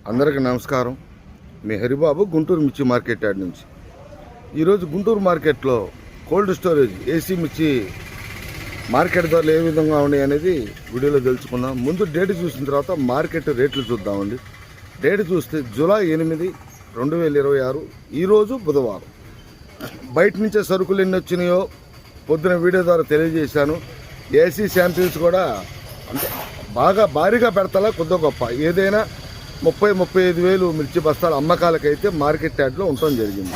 అందరికీ నమస్కారం. మీ హరిబాబు గుంటూరు మిర్చి మార్కెట్ యార్డ్ నుంచి. ఈరోజు గుంటూరు మార్కెట్లో కోల్డ్ స్టోరేజ్ ఏసీ మిర్చి మార్కెట్ ధరలు ఏ విధంగా ఉన్నాయి అనేది వీడియోలో తెలుసుకుందాం. ముందు డేట్ చూసిన తర్వాత మార్కెట్ రేట్లు చూద్దామండి. డేట్ చూస్తే జూలై 8, 2026 ఈరోజు బుధవారం. బయట నుంచే సరుకులు ఎన్ని వచ్చినాయో పొద్దున వీడియో ద్వారా తెలియజేశాను. ఏసీ శాంపిల్స్ కూడా అంటే బాగా భారీగా పెడతా కొద్ది గొప్ప ఏదైనా 30-35 వేలు మిర్చి బస్తాల అమ్మకాలకైతే మార్కెట్ యార్డ్లో ఉండటం జరిగింది.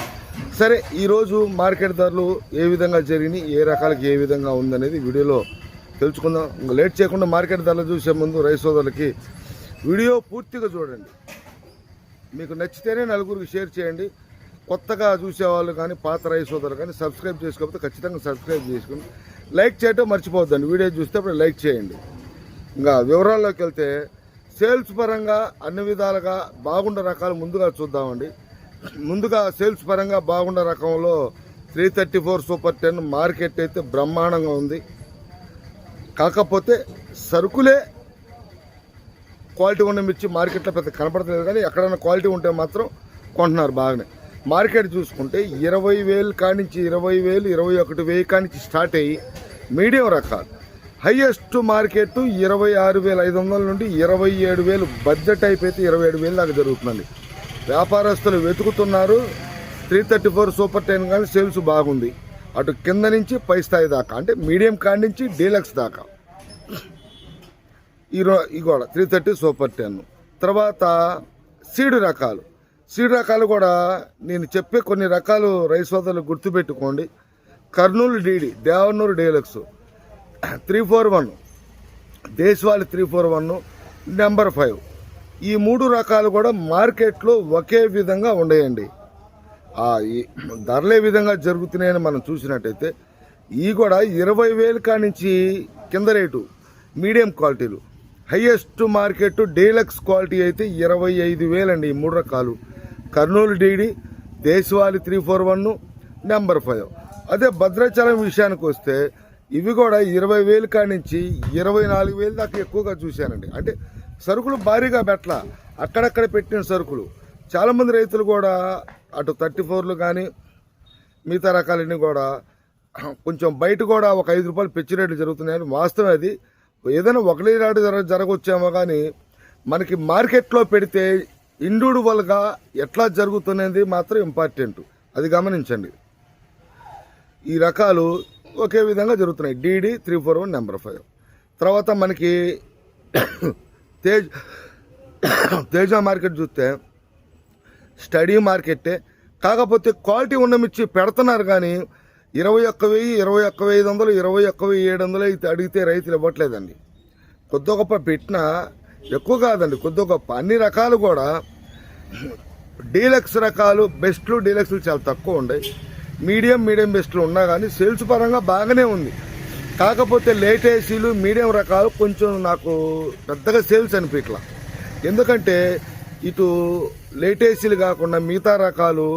సరే, ఈరోజు మార్కెట్ ధరలు ఏ విధంగా జరిగినాయి, ఏ రకాలకి ఏ విధంగా ఉందనేది వీడియోలో తెలుసుకుందాం. లేట్ చేయకుండా మార్కెట్ ధరలు చూసే ముందు రైతు సోదరులకి వీడియో పూర్తిగా చూడండి. మీకు నచ్చితేనే నలుగురికి షేర్ చేయండి. కొత్తగా చూసేవాళ్ళు కానీ పాత రైతు సోదరులు కానీ సబ్స్క్రైబ్ చేసుకోకపోతే ఖచ్చితంగా సబ్స్క్రైబ్ చేసుకుని లైక్ చేయటం మర్చిపోవద్దండి. వీడియో చూస్తే అప్పుడు లైక్ చేయండి. ఇంకా వివరాల్లోకి వెళ్తే సేల్స్ పరంగా అన్ని విధాలుగా బాగుండే రకాలు ముందుగా చూద్దామండి. ముందుగా సేల్స్ పరంగా బాగుండే రకంలో 334 సూపర్ 10 మార్కెట్ అయితే బ్రహ్మాండంగా ఉంది. కాకపోతే సరుకులే క్వాలిటీ ఉన్న మిర్చి మార్కెట్లో పెద్ద కనపడలేదు, కానీ ఎక్కడైనా క్వాలిటీ ఉంటే మాత్రం కొంటున్నారు బాగానే. మార్కెట్ చూసుకుంటే 20,000 కానించి 20,000, 21,000 కానించి స్టార్ట్ అయ్యి మీడియం రకాలు హైయెస్ట్ మార్కెట్ 26,500 నుండి 27,000 బడ్జెట్ అయిపోతే 27,000 దాకా జరుగుతుందండి. వ్యాపారస్తులు వెతుకుతున్నారు. 334 సూపర్ 10 కానీ సేల్స్ బాగుంది. అటు కింద నుంచి పై స్థాయి దాకా అంటే మీడియం కాడి నుంచి డీలక్స్ దాకా ఈ కూడా 330 సూపర్ 10. తర్వాత సీడ్ రకాలు కూడా నేను చెప్పే కొన్ని రకాలు రైతు సోదరులు గుర్తుపెట్టుకోండి. Kurnool DD, Devanur deluxe 341, దేశవాళి 341, number 5 ఈ 3 రకాలు కూడా మార్కెట్లో ఒకే విధంగా ఉండయండి. ఈ ధరలే విధంగా జరుగుతున్నాయని మనం చూసినట్టయితే ఈ కూడా 20,000 కానించి కింద రేటు మీడియం క్వాలిటీలు. హైయెస్ట్ మార్కెట్ డీలక్స్ క్వాలిటీ అయితే 25,000 అండి. ఈ 3 రకాలు కర్నూలు డీడీ, దేశవాళి 341, నెంబర్ 5. అదే భద్రాచలం విషయానికి వస్తే ఇవి కూడా 20,000 కానించి 24,000 దాకా ఎక్కువగా చూశానండి. అంటే సరుకులు భారీగా పెట్టల, అక్కడక్కడ పెట్టిన సరుకులు. చాలామంది రైతులు కూడా అటు 34లు కానీ మిగతా రకాలన్నీ కూడా కొంచెం బయట కూడా ఒక 5 రూపాయలు పెంచి రేట్లు జరుగుతున్నాయని వాస్తవం. అది ఏదైనా ఒకటి రాడు జరగవచ్చేమో, కానీ మనకి మార్కెట్లో పెడితే ఇండివిజువల్గా ఎట్లా జరుగుతున్నది మాత్రం ఇంపార్టెంట్, అది గమనించండి. ఈ రకాలు ఒకే విధంగా జరుగుతున్నాయి. DD 341, number 5. తర్వాత మనకి తేజ మార్కెట్ చూస్తే స్టడీ మార్కెట్టే, కాకపోతే క్వాలిటీ ఉన్న మిర్చి పెడుతున్నారు కానీ 21,000, 21,500, 21,700 అయితే అడిగితే రైతులు ఇవ్వట్లేదండి. కొద్ది గొప్ప పెట్టినా ఎక్కువ కాదండి, కొద్ది గొప్ప. అన్ని రకాలు కూడా డీలక్స్ రకాలు బెస్ట్లు డీలక్స్లు చాలా తక్కువ ఉన్నాయి. మీడియం బెస్ట్లు ఉన్నా కానీ సేల్స్ పరంగా బాగానే ఉంది. కాకపోతే లేట్ ఏసీలు మీడియం రకాలు కొంచెం నాకు పెద్దగా సేల్స్ అనిపించలా. ఎందుకంటే ఇటు లేట్ ఏసీలు కాకుండా మిగతా రకాలు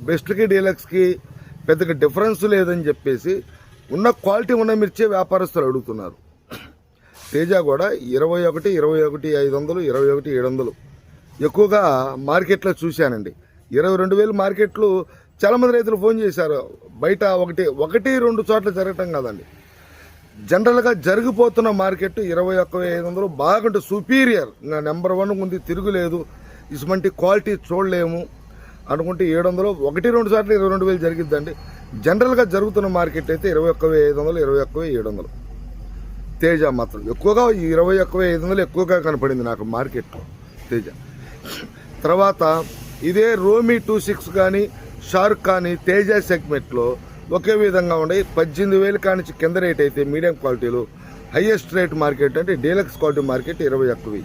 బెస్ట్కి డీలక్స్కి పెద్దగా డిఫరెన్స్ లేదని చెప్పేసి ఉన్న క్వాలిటీ ఉన్న మిర్చే వ్యాపారస్తులు అడుగుతున్నారు. తేజ కూడా 21, 21,500, 21,700 ఎక్కువగా మార్కెట్లో చూశానండి. 22,000 మార్కెట్లు చాలామంది రైతులు ఫోన్ చేశారు. బయట ఒకటి 2 చోట్ల జరగటం కాదండి, జనరల్గా జరిగిపోతున్న మార్కెట్ 21,500 బాగుంటే సుపీరియర్ నెంబర్ 1 ఉంది, తిరుగులేదు, ఇటువంటి క్వాలిటీ చూడలేము అనుకుంటే 700, 1-2 చోట్ల 22,000 జరిగిద్దండి. జనరల్గా జరుగుతున్న మార్కెట్ అయితే 21,500, 21,700. తేజ మాత్రం ఎక్కువగా 21,500 ఎక్కువగా కనపడింది నాకు మార్కెట్లో తేజ. తర్వాత ఇదే రోమి 26 కానీ షార్క్ కానీ తేజ సెగ్మెంట్లో ఒకే విధంగా ఉన్నాయి. 18,000 కానించి కింద రేట్ అయితే మీడియం క్వాలిటీలు. హైయెస్ట్ రేట్ మార్కెట్ అంటే డీలక్స్ క్వాలిటీ మార్కెట్ 21,000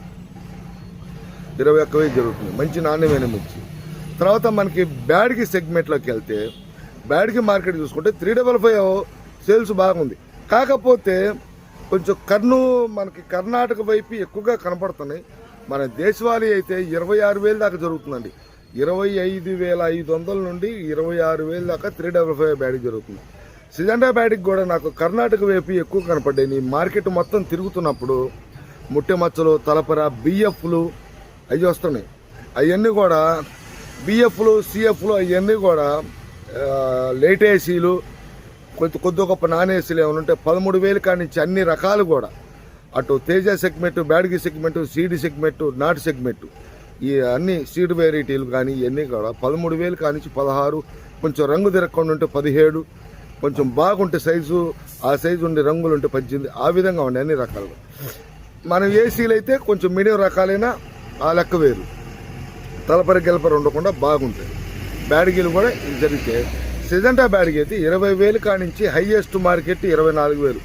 జరుగుతుంది, మంచి నాణ్యమైన మిర్చి. తర్వాత మనకి బ్యాడ్కి సెగ్మెంట్లోకి వెళ్తే బ్యాడ్కి మార్కెట్ చూసుకుంటే 355 సేల్స్ బాగుంది. కాకపోతే కొంచెం మనకి కర్ణాటక వైపు ఎక్కువగా కనపడుతున్నాయి. మన దేశవాళీ అయితే 26,000 దాకా జరుగుతుందండి. 25,500 నుండి 26,000 దాకా 355 బ్యాడ్కి జరుగుతుంది. సిజెండా బ్యాడ్కి కూడా నాకు కర్ణాటక వైపు ఎక్కువ కనపడ్డాయి. మార్కెట్ మొత్తం తిరుగుతున్నప్పుడు ముట్టె మచ్చలు, తలపర, బిఎఫ్లు అవి వస్తున్నాయి. అవన్నీ కూడా బిఎఫ్లు సిఎఫ్లు అవన్నీ కూడా లేట్ ఏసీలు కొద్ది గొప్ప నాన్ ఏసీలు ఏమైనా ఉంటే 13,000 కాడి నుంచి అన్ని రకాలు కూడా అటు Teja segment, Byadgi segment, seed segment, not segment ఈ అన్ని సీడ్ వెరైటీలు కానీ ఇవన్నీ కూడా 13,000 కాడి నుంచి 16, కొంచెం రంగు తిరగకుండా ఉంటే 17, కొంచెం బాగుంటే సైజు ఆ సైజు ఉండే రంగులు ఉంటే 18, ఆ విధంగా ఉండే అన్ని రకాలు. మనం ఏసీలు అయితే కొంచెం మీడియం రకాలైనా ఆ లెక్క వేరు, తలపరి గెలపరి ఉండకుండా బాగుంటాయి. బ్యాడ్గీలు కూడా ఇది జరిగితే సిజంటా బ్యాడ్గీ అయితే 20,000 కాడి నుంచి హైయెస్ట్ మార్కెట్ 24,000.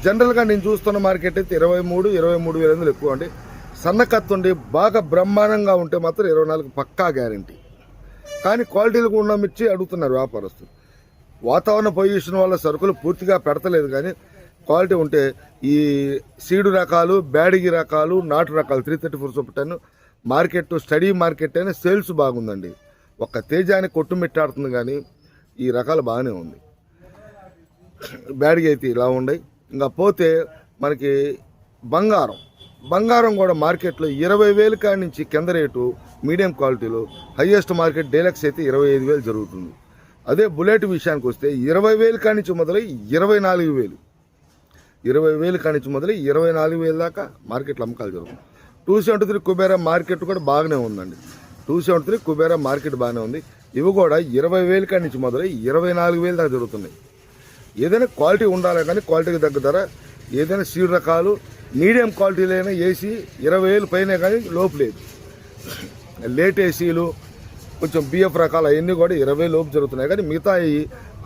జనరల్గా నేను చూస్తున్న మార్కెట్ అయితే 23,000 ఎక్కువ అండి. సన్నకత్తు ఉండి బాగా బ్రహ్మాండంగా ఉంటే మాత్రం 24 పక్కా గ్యారంటీ. కానీ క్వాలిటీలు ఉన్న మిర్చి అడుగుతున్నారు వ్యాపారస్తులు. వాతావరణ పొల్యూషన్ వల్ల సరుకులు పూర్తిగా పెడతలేదు, కానీ క్వాలిటీ ఉంటే ఈ సీడు రకాలు, బ్యాడ్గీ రకాలు, నాటు రకాలు 334 సూపర్ 10 మార్కెట్ స్టడీ మార్కెట్ అయినా సేల్స్ బాగుందండి. ఒక్క తేజానికి కొట్టుమిట్టాడుతుంది, కానీ ఈ రకాలు బాగానే ఉంది. బ్యాడ్గీ అయితే ఇలా ఉన్నాయి. ఇంకా పోతే మనకి బంగారం కూడా మార్కెట్లో 20,000 కాడి నుంచి కింద రేటు మీడియం క్వాలిటీలో, హయ్యెస్ట్ మార్కెట్ డీలక్స్ అయితే 25,000 జరుగుతుంది. అదే బుల్లెట్ విషయానికి వస్తే 20,000 కాడి నుంచి మొదలై 24,000, 20,000 కాడి నుంచి మొదలై 24,000 దాకా మార్కెట్లో అమ్మకాలు జరుగుతుంది. 273 కుబేరా మార్కెట్ కూడా బాగానే ఉందండి. 273 కుబేరా మార్కెట్ బాగానే ఉంది. ఇవి కూడా 20,000 కాడి నుంచి మొదలై 24,000 దాకా జరుగుతున్నాయి. ఏదైనా క్వాలిటీ ఉండాలి, కానీ క్వాలిటీకి తగ్గ ధర. ఏదైనా సీడ్ రకాలు మీడియం క్వాలిటీలైనా ఏసీ 20,000 పైన కానీ లోపు లేదు. లేట్ ఏసీలు కొంచెం బిఎఫ్ రకాలు అవన్నీ కూడా 20,000 లోపు జరుగుతున్నాయి. కానీ మిగతా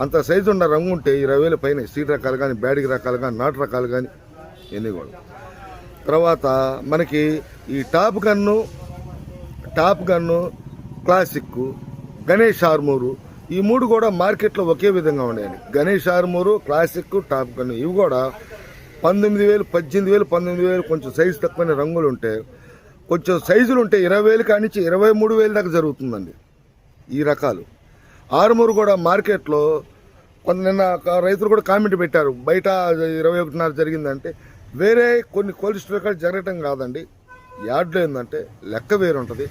అంత సైజు ఉన్న రంగు ఉంటే 20,000 పైన సీడ్ రకాలు కానీ, బ్యాడ్గీ రకాలు కానీ, నాటు రకాలు కానీ ఇవన్నీ కూడా. తర్వాత మనకి ఈ top gun, classic, Ganesh Armoor ఈ మూడు కూడా మార్కెట్లో ఒకే విధంగా ఉన్నాయండి. Ganesh Armoor, classic, top gun ఇవి కూడా 19,000, 18,000, 19,000 కొంచెం సైజు తక్కువైన రంగులు ఉంటే, కొంచెం సైజులు ఉంటే 20,000 కాడి నుంచి 23,000 దాకా జరుగుతుందండి ఈ రకాలు. ఆర్మూరు కూడా మార్కెట్లో నిన్న రైతులు కూడా కామెంట్ పెట్టారు, బయట 21,500 జరిగిందంటే. వేరే కొన్ని కోల్డ్ స్టోరేజ్ జరగటం కాదండి, యార్డ్లో ఏంటంటే లెక్క వేరు ఉంటుంది.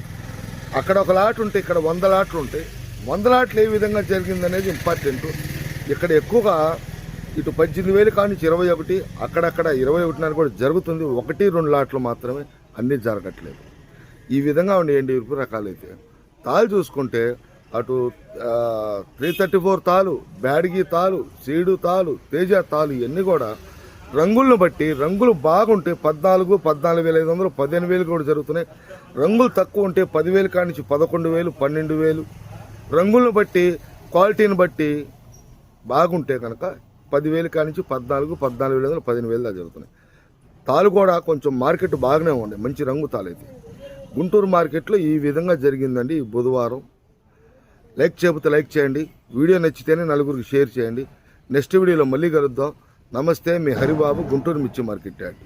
అక్కడ ఒక లాట్ ఉంటే ఇక్కడ 100 లాట్లు ఉంటాయి. 100 లాట్లు ఏ విధంగా జరిగిందనేది ఇంపార్టెంట్. ఇక్కడ ఎక్కువగా ఇటు 18,000 కాడి నుంచి 21, అక్కడక్కడ 21,500 కూడా జరుగుతుంది. 1-2 లాట్లు మాత్రమే, అన్నీ జరగట్లేదు. ఈ విధంగా ఉండేయండి ఇరుపు రకాలైతే. తాలు చూసుకుంటే అటు 334 తాలు, బ్యాడ్గీ తాలు, సీడు తాలు, తేజ తాలు ఇవన్నీ కూడా రంగులను బట్టి, రంగులు బాగుంటే 14,000, 14,500, 15,000 కూడా జరుగుతున్నాయి. రంగులు తక్కువ ఉంటే 10,000 కాడి నుంచి 11,000, 12,000. రంగులను బట్టి, క్వాలిటీని బట్టి బాగుంటే కనుక 10,000 కాడి నుంచి 14,000, 14,500, 15,000 దాకా జరుగుతున్నాయి. తాలు కూడా కొంచెం మార్కెట్ బాగానే ఉంది, మంచి రంగు తాలైతే. గుంటూరు మార్కెట్లో ఈ విధంగా జరిగిందండి ఈ బుధవారం. లైక్ చేయకపోతే లైక్ చేయండి, వీడియో నచ్చితేనే నలుగురికి షేర్ చేయండి. నెక్స్ట్ వీడియోలో మళ్ళీ కలుద్దాం. నమస్తే, మీ హరిబాబు, గుంటూరు మిర్చి మార్కెట్ యార్డ్.